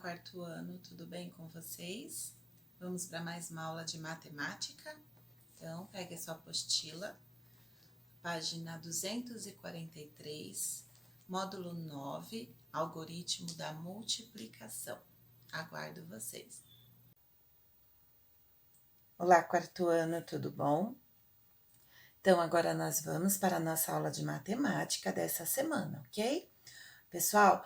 quarto ano, tudo bem com vocês? Vamos para mais uma aula de matemática. Então, pegue a sua apostila, página 243, módulo 9, algoritmo da multiplicação. Aguardo vocês. Olá, quarto ano, tudo bom? Então, agora nós vamos para a nossa aula de matemática dessa semana, ok? Pessoal,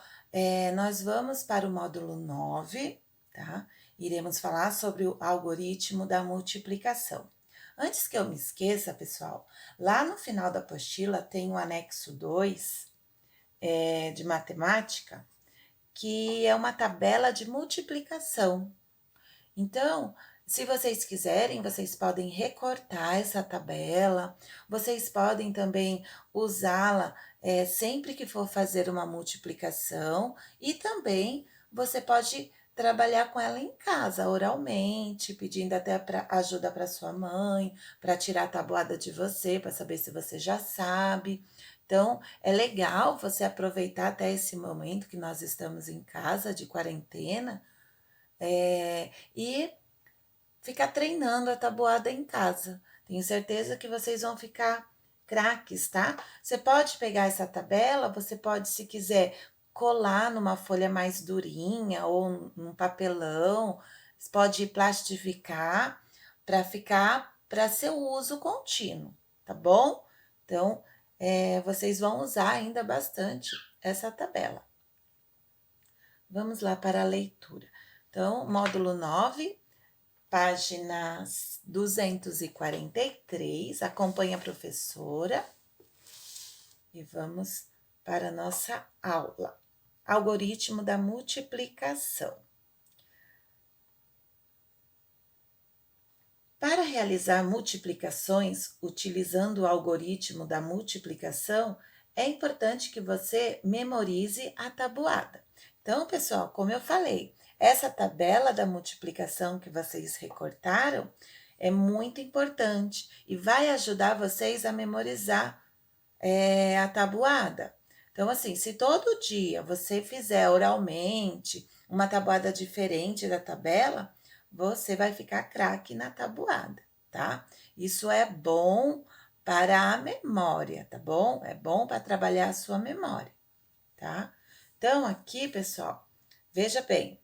nós vamos para o módulo 9, tá? Iremos falar sobre o algoritmo da multiplicação. Antes que eu me esqueça, pessoal, lá no final da apostila tem o anexo 2 de matemática, que é uma tabela de multiplicação. Então, se vocês quiserem, vocês podem recortar essa tabela, vocês podem também usá-la sempre que for fazer uma multiplicação e também você pode trabalhar com ela em casa, oralmente, pedindo até ajuda para sua mãe, para tirar a tabuada de você, para saber se você já sabe. Então, é legal você aproveitar até esse momento que nós estamos em casa, de quarentena, e ficar treinando a tabuada em casa. Tenho certeza que vocês vão ficar craques, tá? Você pode pegar essa tabela, você pode, se quiser, colar numa folha mais durinha ou num papelão, você pode plastificar para seu uso contínuo, tá bom? Então, vocês vão usar ainda bastante essa tabela. Vamos lá para a leitura. Então, módulo 9, página 243, acompanha a professora e vamos para a nossa aula. Algoritmo da multiplicação. Para realizar multiplicações utilizando o algoritmo da multiplicação, é importante que você memorize a tabuada. Então, pessoal, como eu falei, essa tabela da multiplicação que vocês recortaram é muito importante e vai ajudar vocês a memorizar a tabuada. Então, assim, se todo dia você fizer oralmente uma tabuada diferente da tabela, você vai ficar craque na tabuada, tá? Isso é bom para a memória, tá bom? É bom para trabalhar a sua memória, tá? Então, aqui, pessoal, veja bem.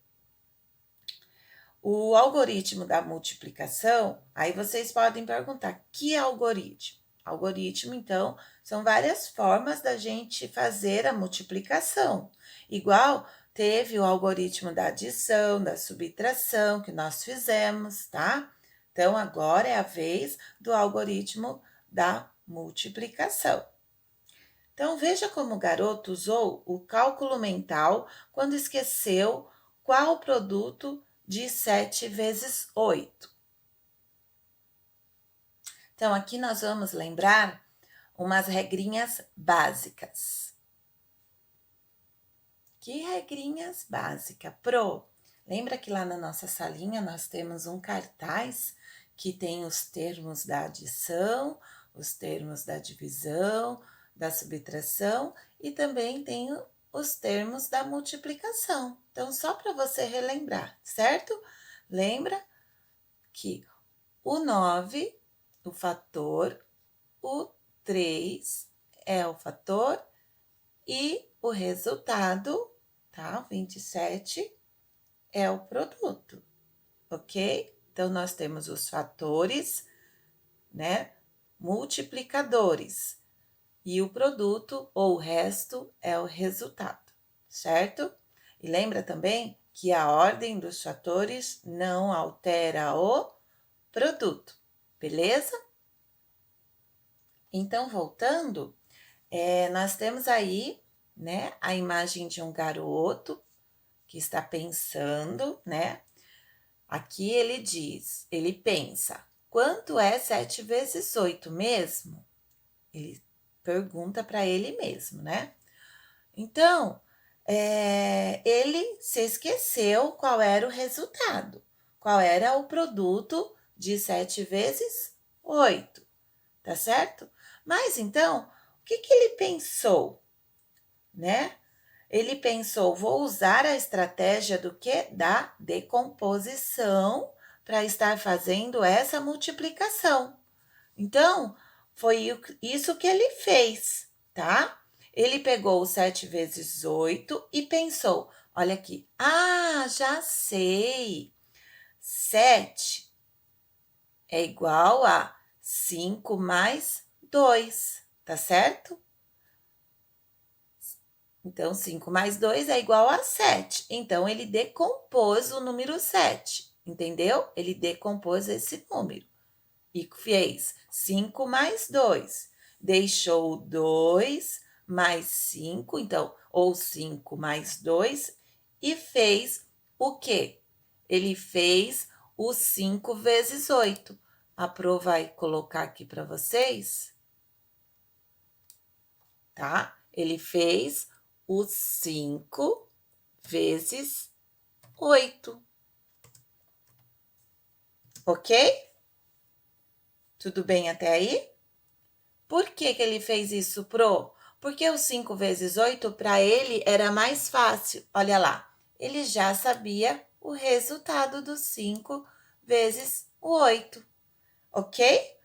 O algoritmo da multiplicação, aí vocês podem perguntar, que algoritmo? Algoritmo, então, são várias formas da gente fazer a multiplicação. Igual teve o algoritmo da adição, da subtração, que nós fizemos, tá? Então, agora é a vez do algoritmo da multiplicação. Então, veja como o garoto usou o cálculo mental quando esqueceu qual o produto de 7 vezes 8. Então, aqui nós vamos lembrar umas regrinhas básicas. Que regrinhas básicas? Lembra que lá na nossa salinha nós temos um cartaz que tem os termos da adição, os termos da divisão, da subtração e também tem os termos da multiplicação. Então, só para você relembrar, certo? Lembra que o 9, o fator, o 3 é o fator e o resultado, tá? 27 é o produto, ok? Então, nós temos os fatores, né? Multiplicadores. E o produto ou o resto é o resultado, certo? E lembra também que a ordem dos fatores não altera o produto, beleza? Então, voltando, nós temos aí, né, a imagem de um garoto que está pensando, né? Aqui ele pensa, quanto é 7 vezes 8 mesmo? Ele pergunta para ele mesmo, né? Então, ele se esqueceu qual era o resultado, qual era o produto de 7 vezes 8, tá certo? Mas então, o que ele pensou, né? ele pensou, vou usar a estratégia do quê? Da decomposição para estar fazendo essa multiplicação. Então, foi isso que ele fez, tá? Ele pegou o 7 vezes 8 e pensou, olha aqui, já sei, 7 é igual a 5 mais 2, tá certo? Então, 5 mais 2 é igual a 7. Então, ele decompôs o número 7, entendeu? Ele decompôs esse número e fez 5 mais 2. Deixou 2 mais 5, então, ou 5 mais 2, e fez o quê? Ele fez o 5 vezes 8. A Pro vai colocar aqui para vocês, tá? Ele fez o 5 vezes 8, ok? Tudo bem até aí? Por que que ele fez isso, Pro? Porque o 5 vezes 8 para ele era mais fácil. Olha lá, ele já sabia o resultado do 5 vezes o 8, ok?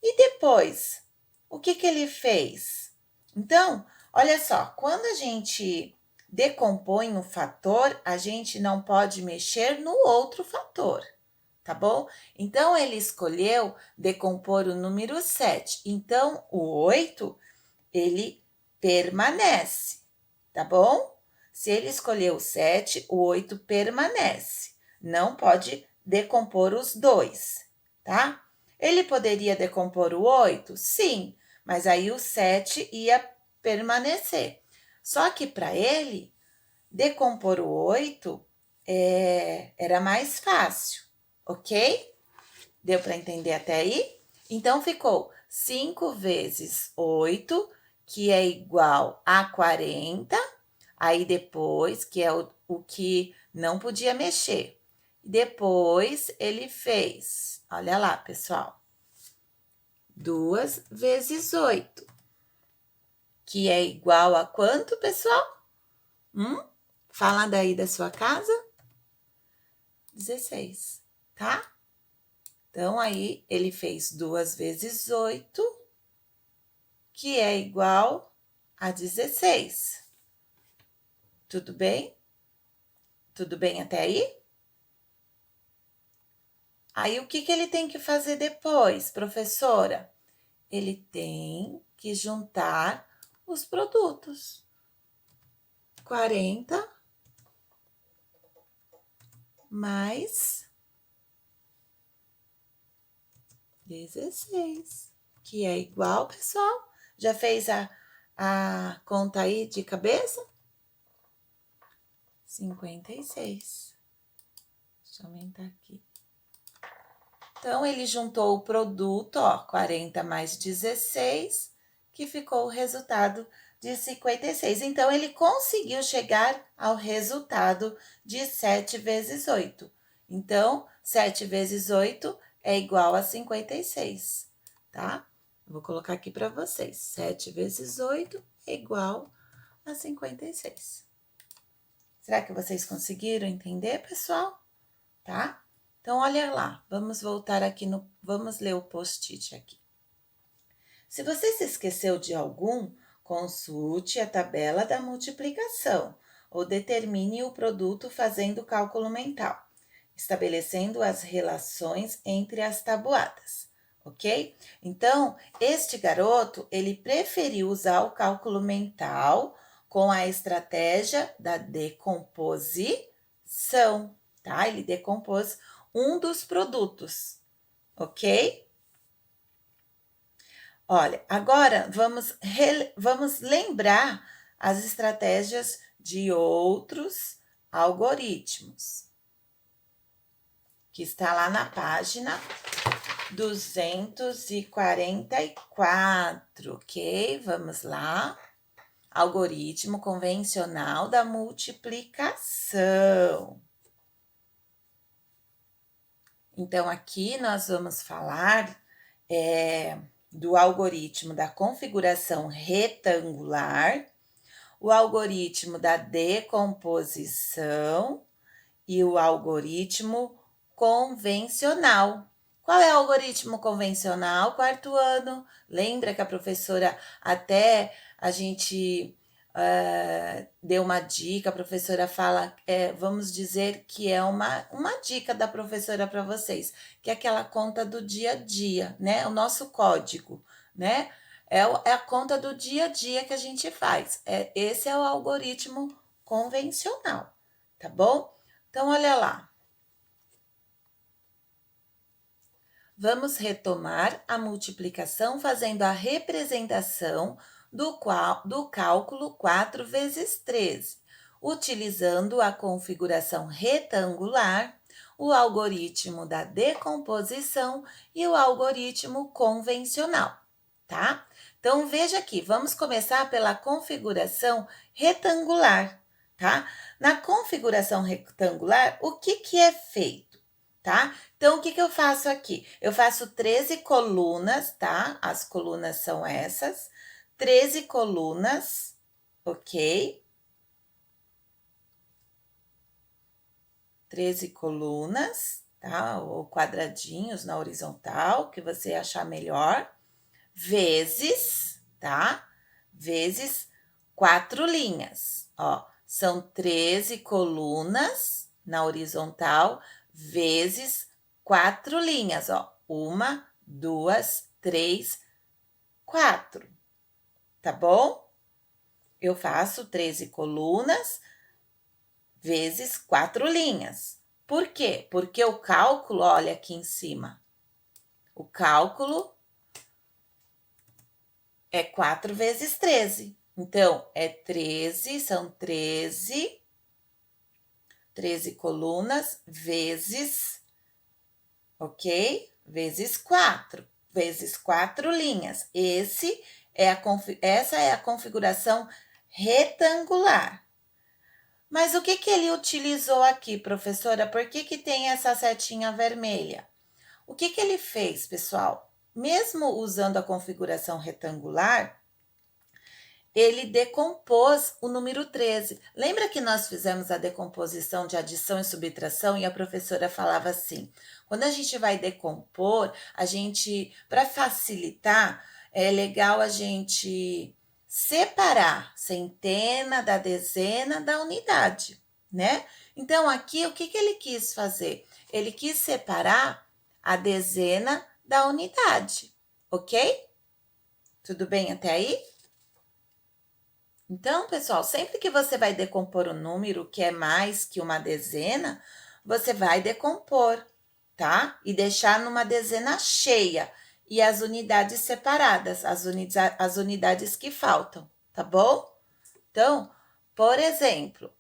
E depois, o que que ele fez? Então, olha só, quando a gente decompõe um fator, a gente não pode mexer no outro fator, tá bom? Então, ele escolheu decompor o número 7. Então, o 8, ele permanece, tá bom? Se ele escolheu o 7, o 8 permanece. Não pode decompor os dois, tá? Ele poderia decompor o 8? Sim, mas aí o 7 ia permanecer. Só que para ele, decompor o 8 era mais fácil, ok? Deu para entender até aí? Então, ficou 5 vezes 8, que é igual a 40. Aí, depois, que é o que não podia mexer. Depois, ele fez, olha lá, pessoal, 2 vezes 8, que é igual a quanto, pessoal? Fala daí da sua casa. 16, tá? Então, aí, ele fez 2 vezes 8, que é igual a 16. Tudo bem? Tudo bem até aí? Aí, o que que ele tem que fazer depois, professora? Ele tem que juntar os produtos. 40 mais 16, que é igual, pessoal? Já fez a conta aí de cabeça? 56. Deixa eu aumentar aqui. Então, ele juntou o produto, ó, 40 mais 16, que ficou o resultado de 56. Então, ele conseguiu chegar ao resultado de 7 vezes 8. Então, 7 vezes 8 é igual a 56, tá? Vou colocar aqui para vocês. 7 vezes 8 é igual a 56. Será que vocês conseguiram entender, pessoal? Tá? Então, olha lá, vamos voltar aqui vamos ler o post-it aqui. Se você se esqueceu de algum, consulte a tabela da multiplicação ou determine o produto fazendo cálculo mental, estabelecendo as relações entre as tabuadas, ok? Então, este garoto, ele preferiu usar o cálculo mental com a estratégia da decomposição, tá? Ele decompôs um dos produtos, ok? Olha, agora vamos lembrar as estratégias de outros algoritmos, que está lá na página 244, ok? Vamos lá. Algoritmo convencional da multiplicação. Então, aqui nós vamos falar do algoritmo da configuração retangular, o algoritmo da decomposição e o algoritmo convencional. Qual é o algoritmo convencional, quarto ano? Lembra que a professora até a gente deu uma dica, a professora fala, vamos dizer que é uma dica da professora para vocês, que é aquela conta do dia a dia, né? O nosso código, né? É a conta do dia a dia que a gente faz. Esse é o algoritmo convencional, tá bom? Então, olha lá. Vamos retomar a multiplicação fazendo a representação do cálculo 4 vezes 13, utilizando a configuração retangular, o algoritmo da decomposição e o algoritmo convencional, tá? Então, veja aqui, vamos começar pela configuração retangular, tá? Na configuração retangular, o que é feito, tá? Então, o que eu faço aqui? Eu faço 13 colunas, tá? As colunas são essas. 13 colunas, ok? 13 colunas, tá? Ou quadradinhos na horizontal, que você achar melhor. Vezes, tá? Vezes 4 linhas, ó. São 13 colunas na horizontal, vezes 4 linhas, ó. 1, 2, 3, 4. Tá bom? Eu faço 13 colunas vezes 4 linhas. Por quê? Porque o cálculo, olha aqui em cima. O cálculo é 4 vezes 13. Então, é 13, são 13 colunas vezes, ok? Vezes 4, vezes 4 linhas. Essa é a configuração retangular. Mas o que ele utilizou aqui, professora? Por que tem essa setinha vermelha? O que ele fez, pessoal? Mesmo usando a configuração retangular, ele decompôs o número 13. Lembra que nós fizemos a decomposição de adição e subtração e a professora falava assim: quando a gente vai decompor, para facilitar, é legal a gente separar centena da dezena da unidade, né? Então, aqui, o que ele quis fazer? Ele quis separar a dezena da unidade, ok? Tudo bem até aí? Então, pessoal, sempre que você vai decompor um número que é mais que uma dezena, você vai decompor, tá? E deixar numa dezena cheia e as unidades separadas, as unidades que faltam, tá bom? Então, por exemplo,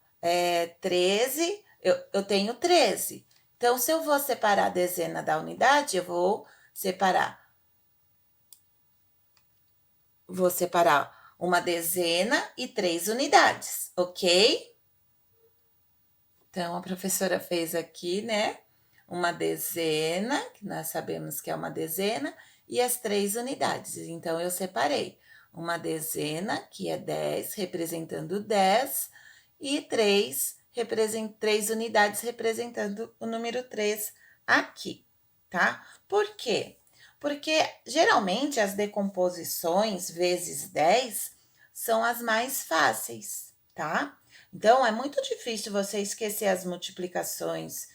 13, eu tenho 13. Então, se eu vou separar a dezena da unidade, eu vou separar uma dezena e 3 unidades, ok? Então, a professora fez aqui, né? Uma dezena, que nós sabemos que é uma dezena, e as 3 unidades. Então, eu separei uma dezena, que é 10, representando 10, e 3 unidades representando o número 3 aqui, tá? Por quê? Porque geralmente as decomposições vezes 10 são as mais fáceis, tá? Então, é muito difícil você esquecer as multiplicações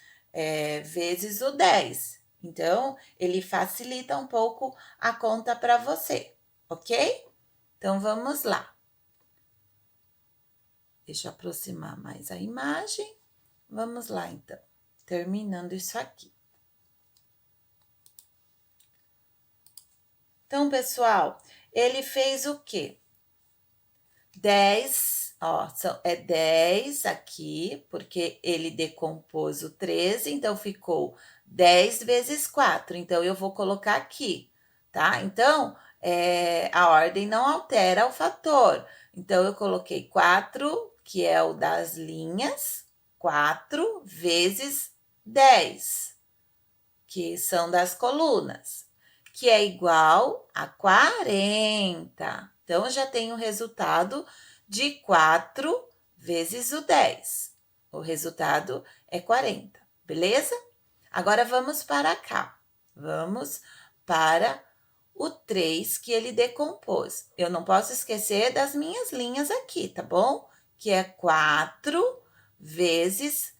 vezes o 10. Então, ele facilita um pouco a conta para você, ok? Então, vamos lá. Deixa eu aproximar mais a imagem. Vamos lá, então. Terminando isso aqui. Então, pessoal, ele fez o quê? 10, ó, é 10 aqui, porque ele decompôs o 13, então ficou 10 vezes 4. Então, eu vou colocar aqui, tá? Então, a ordem não altera o fator. Então, eu coloquei 4, que é o das linhas, 4 vezes 10, que são das colunas, que é igual a 40. Então, eu já tenho o resultado de 4 vezes o 10. O resultado é 40, beleza? Agora vamos para cá. Vamos para o 3 que ele decompôs. Eu não posso esquecer das minhas linhas aqui, tá bom? Que é 4 vezes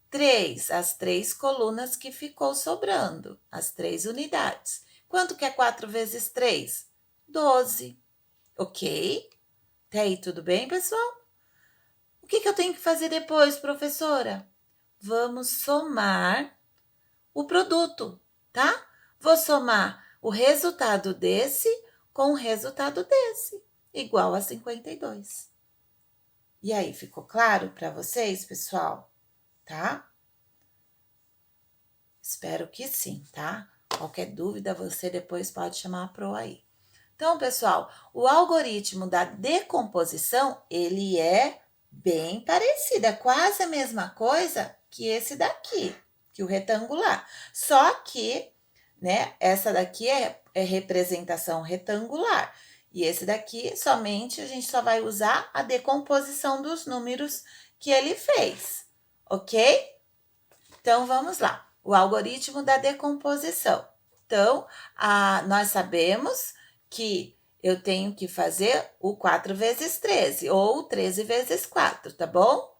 3, as 3 colunas que ficou sobrando, as 3 unidades. Quanto que é 4 vezes 3? 12, ok? Até aí tudo bem, pessoal? O que eu tenho que fazer depois, professora? Vamos somar o produto, tá? Vou somar o resultado desse com o resultado desse, igual a 52. E aí, ficou claro para vocês, pessoal? Tá? Espero que sim, tá? Qualquer dúvida, você depois pode chamar a Pro aí. Então, pessoal, o algoritmo da decomposição, ele é bem parecido, é quase a mesma coisa que esse daqui, que o retangular. Só que, né, essa daqui é representação retangular. E esse daqui, somente, a gente só vai usar a decomposição dos números que ele fez, ok? Então, vamos lá. O algoritmo da decomposição. Então, nós sabemos que eu tenho que fazer o 4 vezes 13, ou 13 vezes 4, tá bom?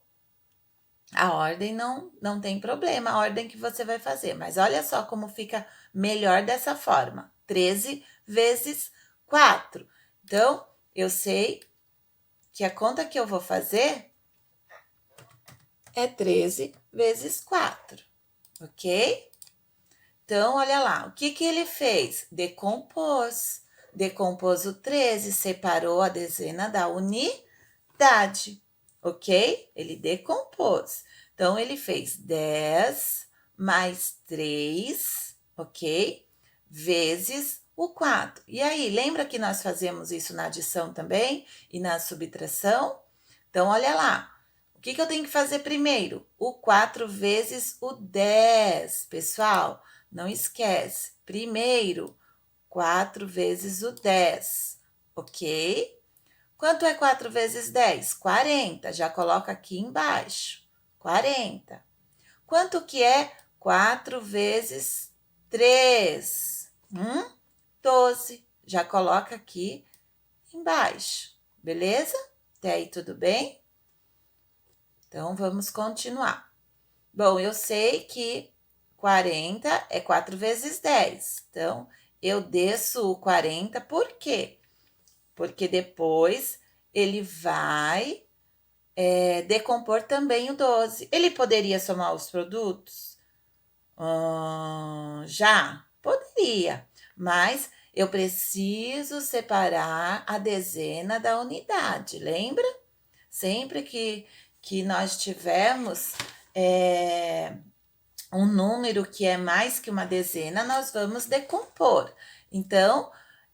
A ordem não tem problema, a ordem que você vai fazer. Mas olha só como fica melhor dessa forma. 13 vezes 4. Então, eu sei que a conta que eu vou fazer é 13 vezes 4, ok? Então, olha lá, o que ele fez? Decompôs. Decompôs o 13, separou a dezena da unidade, ok? Ele decompôs. Então, ele fez 10 mais 3, ok? Vezes o 4. E aí, lembra que nós fazemos isso na adição também e na subtração? Então, olha lá. O que eu tenho que fazer primeiro? O 4 vezes o 10, pessoal. Não esquece. Primeiro, 4 vezes o 10, ok? Quanto é 4 vezes 10? 40. Já coloca aqui embaixo. 40. Quanto que é 4 vezes 3? 12. Já coloca aqui embaixo. Beleza? Até aí tudo bem? Então, vamos continuar. Bom, eu sei que 40 é 4 vezes 10. Então, eu desço o 40, por quê? Porque depois ele vai decompor também o 12. Ele poderia somar os produtos? Já? Poderia, mas eu preciso separar a dezena da unidade, lembra? Sempre que nós tivermos um número que é mais que uma dezena, nós vamos decompor. Então,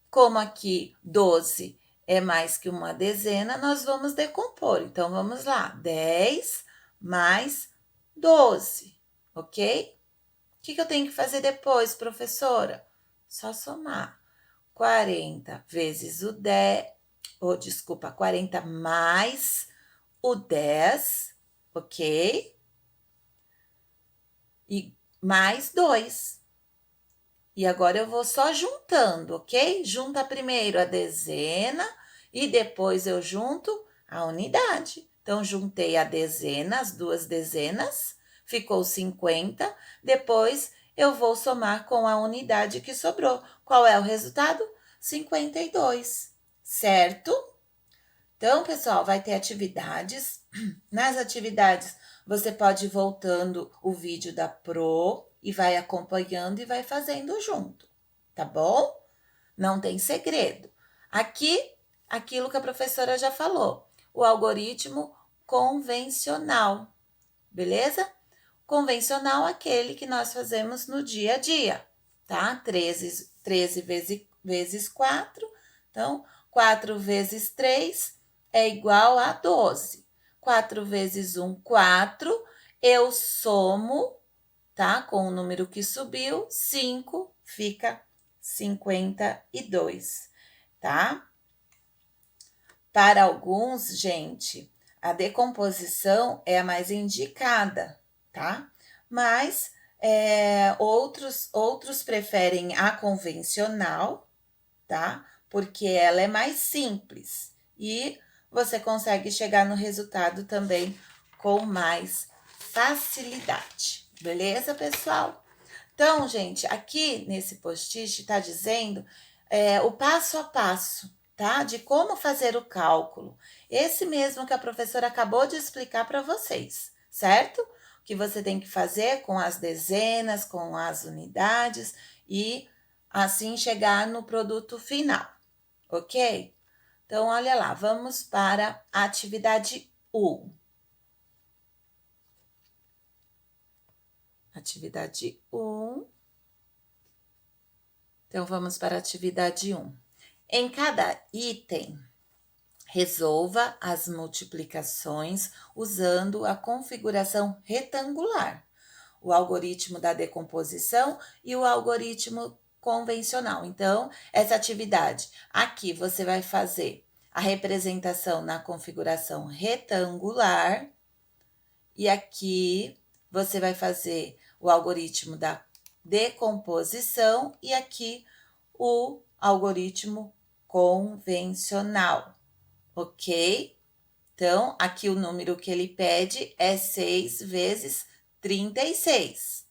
como aqui 12 é mais que uma dezena, nós vamos decompor. Então, vamos lá. 10 mais 12, ok? O que eu tenho que fazer depois, professora? Só somar. 40 vezes o 10, desculpa, 40 mais o 10, ok? E mais 2. E agora eu vou só juntando, ok? Junta primeiro a dezena e depois eu junto a unidade. Então, juntei a dezena, as duas dezenas, ficou 50. Depois, eu vou somar com a unidade que sobrou. Qual é o resultado? 52, certo? Então, pessoal, vai ter atividades. Nas atividades, você pode ir voltando o vídeo da Pro e vai acompanhando e vai fazendo junto, tá bom? Não tem segredo. Aqui, aquilo que a professora já falou, o algoritmo convencional, beleza? Convencional, aquele que nós fazemos no dia a dia, tá? 13 vezes 4, então, 4 vezes 3 é igual a 12. 4 vezes 1, 4. Eu somo, tá? Com o número que subiu, 5, fica 52, tá? Para alguns, gente, a decomposição é a mais indicada, tá? Mas outros preferem a convencional, tá? Porque ela é mais simples e você consegue chegar no resultado também com mais facilidade. Beleza, pessoal? Então, gente, aqui nesse post-it está dizendo o passo a passo, tá? De como fazer o cálculo. Esse mesmo que a professora acabou de explicar para vocês, certo? O que você tem que fazer com as dezenas, com as unidades e assim chegar no produto final, ok? Então, olha lá, vamos para a atividade 1. Atividade 1. Então, vamos para a atividade 1. Em cada item, resolva as multiplicações usando a configuração retangular, o algoritmo da decomposição e o algoritmo convencional. Então, essa atividade aqui você vai fazer a representação na configuração retangular e aqui você vai fazer o algoritmo da decomposição e aqui o algoritmo convencional, ok? Então, aqui o número que ele pede é 6 vezes 36.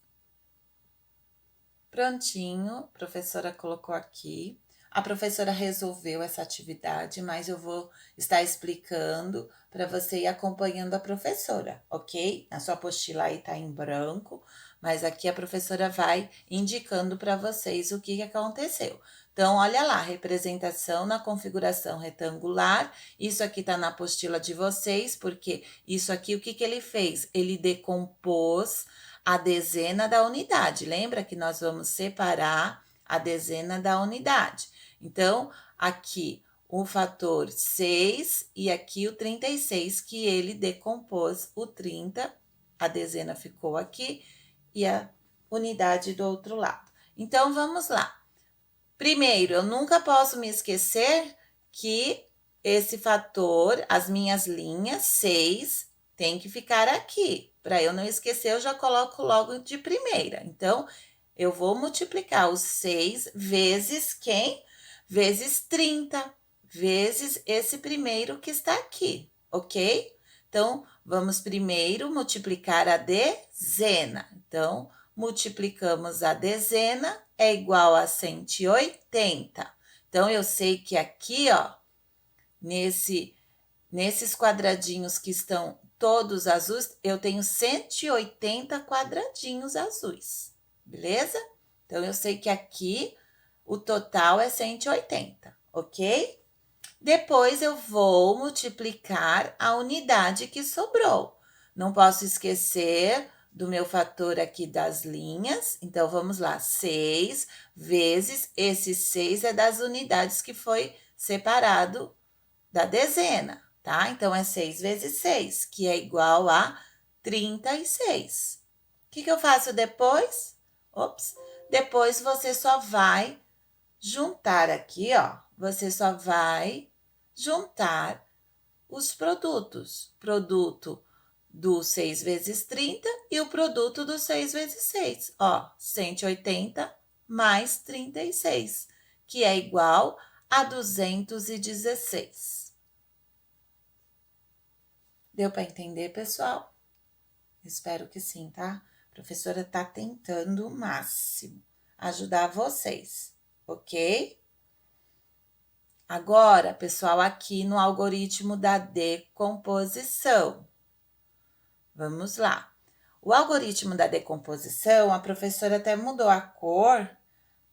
Prontinho, a professora colocou aqui. A professora resolveu essa atividade, mas eu vou estar explicando para você ir acompanhando a professora, ok? A sua apostila aí tá em branco, mas aqui a professora vai indicando para vocês o que aconteceu. Então, olha lá, representação na configuração retangular. Isso aqui tá na apostila de vocês, porque isso aqui, o que ele fez? Ele decompôs a dezena da unidade. Lembra que nós vamos separar a dezena da unidade. Então, aqui o fator 6 e aqui o 36, que ele decompôs o 30, a dezena ficou aqui e a unidade do outro lado. Então, vamos lá. Primeiro, eu nunca posso me esquecer que esse fator, as minhas linhas 6, tem que ficar aqui. Para eu não esquecer, eu já coloco logo de primeira. Então, eu vou multiplicar os 6 vezes quem? Vezes 30, vezes esse primeiro que está aqui, ok? Então, vamos primeiro multiplicar a dezena. Então, multiplicamos a dezena, é igual a 180. Então, eu sei que aqui, ó, nesses quadradinhos que estão todos azuis, eu tenho 180 quadradinhos azuis, beleza? Então, eu sei que aqui o total é 180, ok? Depois, eu vou multiplicar a unidade que sobrou. Não posso esquecer do meu fator aqui das linhas. Então, vamos lá. 6 vezes esse 6 é das unidades que foi separado da dezena, tá? Então, é 6 vezes 6, que é igual a 36. O que eu faço depois? Ops! Depois, você só vai juntar aqui, ó. Você só vai juntar os produtos. Produto do 6 vezes 30 e o produto do 6 vezes 6. Ó, 180 mais 36, que é igual a 216. Deu para entender, pessoal? Espero que sim, tá? A professora tá tentando o máximo ajudar vocês, ok? Agora, pessoal, aqui no algoritmo da decomposição. Vamos lá. O algoritmo da decomposição, a professora até mudou a cor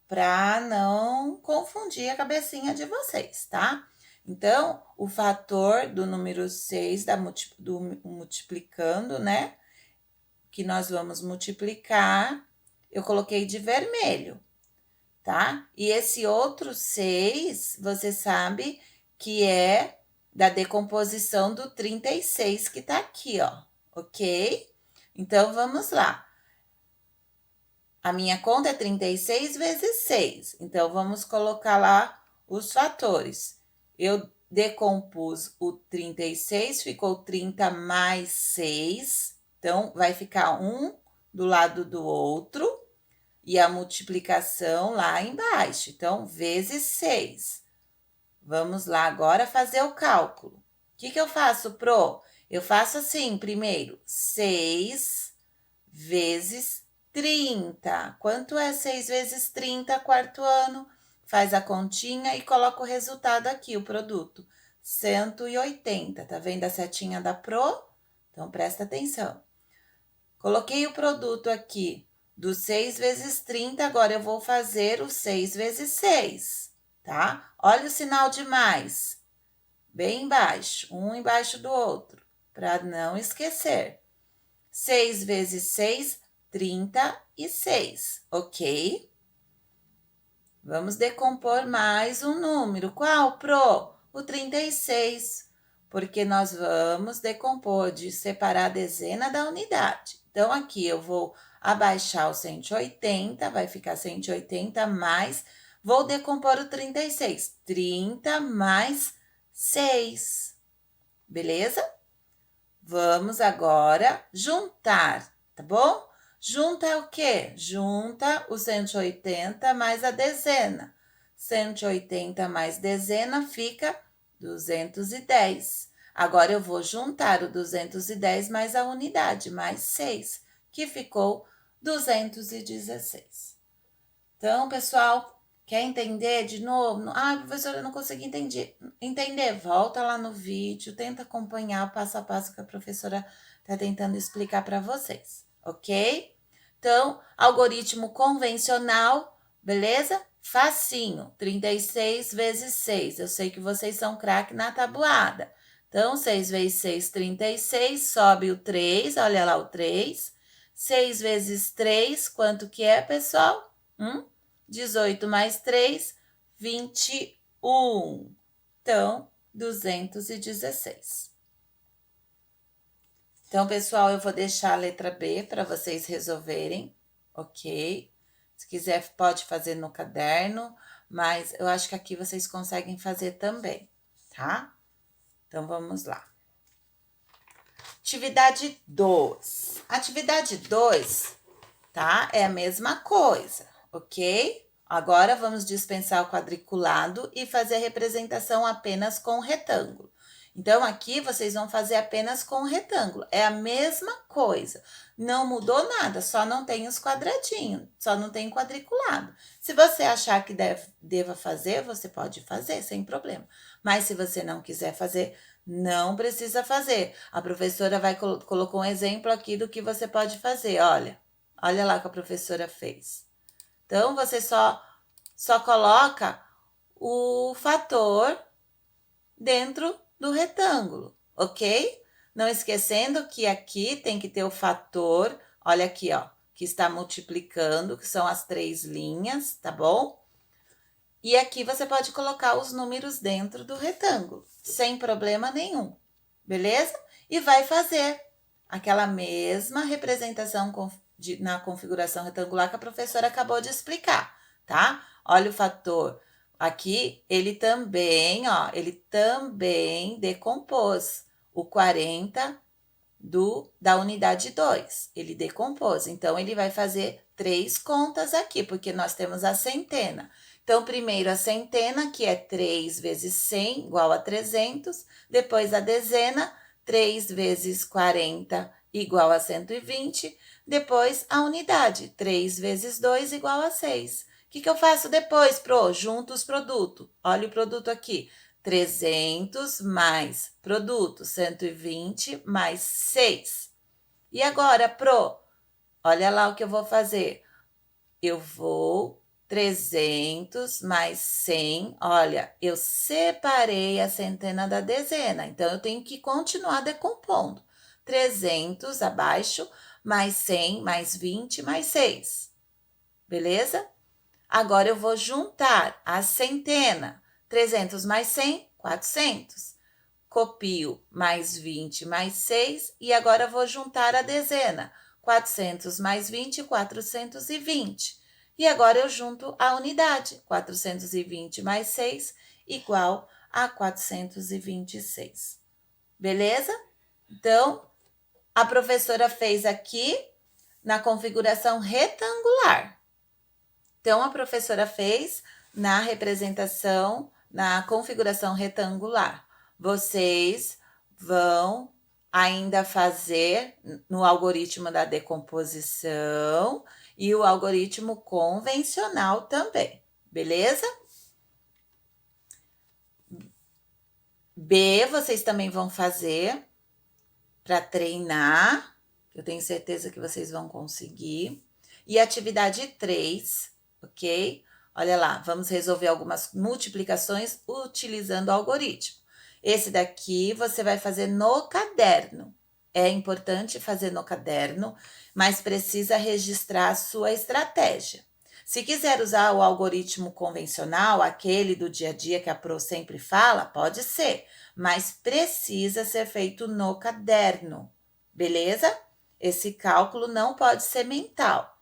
para não confundir a cabecinha de vocês, tá? Então, o fator do número 6 do multiplicando, né? Que nós vamos multiplicar, eu coloquei de vermelho, tá? E esse outro 6, você sabe que é da decomposição do 36 que tá aqui, ó, ok? Então, vamos lá. A minha conta é 36 vezes 6. Então, vamos colocar lá os fatores. Eu decompus o 36, ficou 30 mais 6. Então, vai ficar um do lado do outro e a multiplicação lá embaixo. Então, vezes 6. Vamos lá agora fazer o cálculo. O que eu faço, Pro? Eu faço assim, primeiro, 6 vezes 30. Quanto é 6 vezes 30, quarto ano? Faz a continha e coloca o resultado aqui, o produto. 180. Tá vendo a setinha da Pro? Então, presta atenção. Coloquei o produto aqui do 6 vezes 30, agora eu vou fazer o 6 vezes 6, tá? Olha o sinal de mais, bem embaixo, um embaixo do outro, para não esquecer. 6 vezes 6, 36, ok? Vamos decompor mais um número. Qual, Pro? O 36, porque nós vamos decompor de separar a dezena da unidade. Então, aqui eu vou abaixar o 180, vai ficar 180 mais, vou decompor o 36. 30 mais 6, beleza? Vamos agora juntar, tá bom? Junta o quê? Junta o 180 mais a dezena. 180 mais dezena fica 210. Agora eu vou juntar o 210 mais a unidade, mais 6, que ficou 216. Então, pessoal, quer entender de novo? Professora, eu não consegui entender. Volta lá no vídeo, tenta acompanhar o passo a passo que a professora está tentando explicar para vocês, ok? Então, algoritmo convencional, beleza? Facinho, 36 vezes 6. Eu sei que vocês são craque na tabuada. Então, 6 vezes 6, 36, sobe o 3, olha lá o 3. 6 vezes 3, quanto que é, pessoal? 18 mais 3, 21. Então, 216. Então, pessoal, eu vou deixar a letra B para vocês resolverem, ok? Se quiser, pode fazer no caderno, mas eu acho que aqui vocês conseguem fazer também, tá? Então, vamos lá. Atividade 2. Atividade 2, tá? É a mesma coisa, ok? Agora, vamos dispensar o quadriculado e fazer a representação apenas com retângulo. Então, aqui vocês vão fazer apenas com retângulo. É a mesma coisa. Não mudou nada, só não tem os quadradinhos, só não tem quadriculado. Se você achar que deva fazer, você pode fazer, sem problema. Mas se você não quiser fazer, não precisa fazer. A professora colocou um exemplo aqui do que você pode fazer. Olha lá o que a professora fez. Então, você só coloca o fator dentro do retângulo, ok? Não esquecendo que aqui tem que ter o fator, olha aqui, ó, que está multiplicando, que são as 3 linhas, tá bom? E aqui você pode colocar os números dentro do retângulo, sem problema nenhum, beleza? E vai fazer aquela mesma representação na configuração retangular que a professora acabou de explicar, tá? Olha o fator. Aqui, ele também decompôs o 40 da unidade 2. Ele decompôs. Então, ele vai fazer 3 contas aqui, porque nós temos a centena. Então, primeiro a centena, que é 3 vezes 100, igual a 300. Depois a dezena, 3 vezes 40, igual a 120. Depois a unidade, 3 vezes 2, igual a 6. O que eu faço depois, Pro? Junto os produtos. Olha o produto aqui. 300 mais produto, 120 mais 6. E agora, Pro? Olha lá o que eu vou fazer. Eu vou 300 mais 100. Olha, eu separei a centena da dezena, então eu tenho que continuar decompondo. 300 abaixo, mais 100, mais 20, mais 6. Beleza? Agora eu vou juntar a centena. 300 mais 100, 400. Copio mais 20 mais 6 e agora vou juntar a dezena. 400 mais 20, 420. E agora eu junto a unidade. 420 mais 6 igual a 426. Beleza? Então, a professora fez aqui na configuração retangular. Então, a professora fez na representação, na configuração retangular. Vocês vão ainda fazer no algoritmo da decomposição e o algoritmo convencional também, beleza? B, vocês também vão fazer para treinar, eu tenho certeza que vocês vão conseguir. E atividade 3, ok? Olha lá, vamos resolver algumas multiplicações utilizando o algoritmo. Esse daqui você vai fazer no caderno. É importante fazer no caderno, mas precisa registrar a sua estratégia. Se quiser usar o algoritmo convencional, aquele do dia a dia que a Pro sempre fala, pode ser, mas precisa ser feito no caderno, beleza? Esse cálculo não pode ser mental,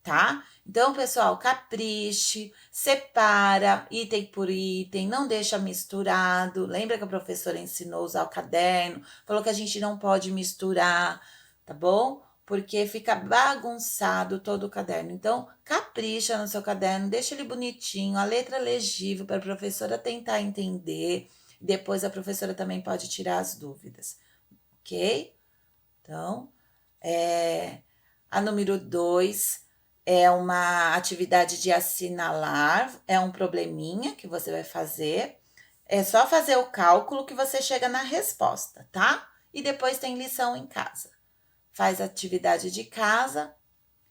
tá? Então, pessoal, capriche, separa item por item, não deixa misturado. Lembra que a professora ensinou a usar o caderno? Falou que a gente não pode misturar, tá bom? Porque fica bagunçado todo o caderno. Então, capricha no seu caderno, deixa ele bonitinho, a letra legível para a professora tentar entender. Depois a professora também pode tirar as dúvidas, ok? Então, a número 2 é uma atividade de assinalar, é um probleminha que você vai fazer. É só fazer o cálculo que você chega na resposta, tá? E depois tem lição em casa. Faz a atividade de casa,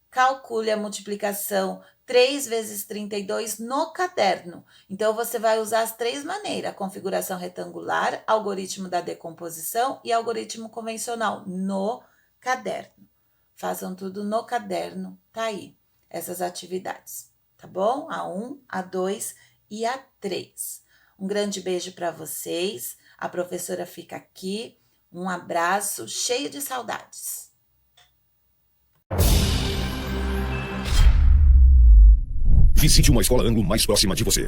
calcule a multiplicação 3 vezes 32 no caderno. Então, você vai usar as 3 maneiras, a configuração retangular, algoritmo da decomposição e algoritmo convencional no caderno. Façam tudo no caderno, tá aí, essas atividades, tá bom? A 1, a 2 e a 3. Um grande beijo para vocês, a professora fica aqui, um abraço cheio de saudades. Visite uma escola Anglo mais próxima de você.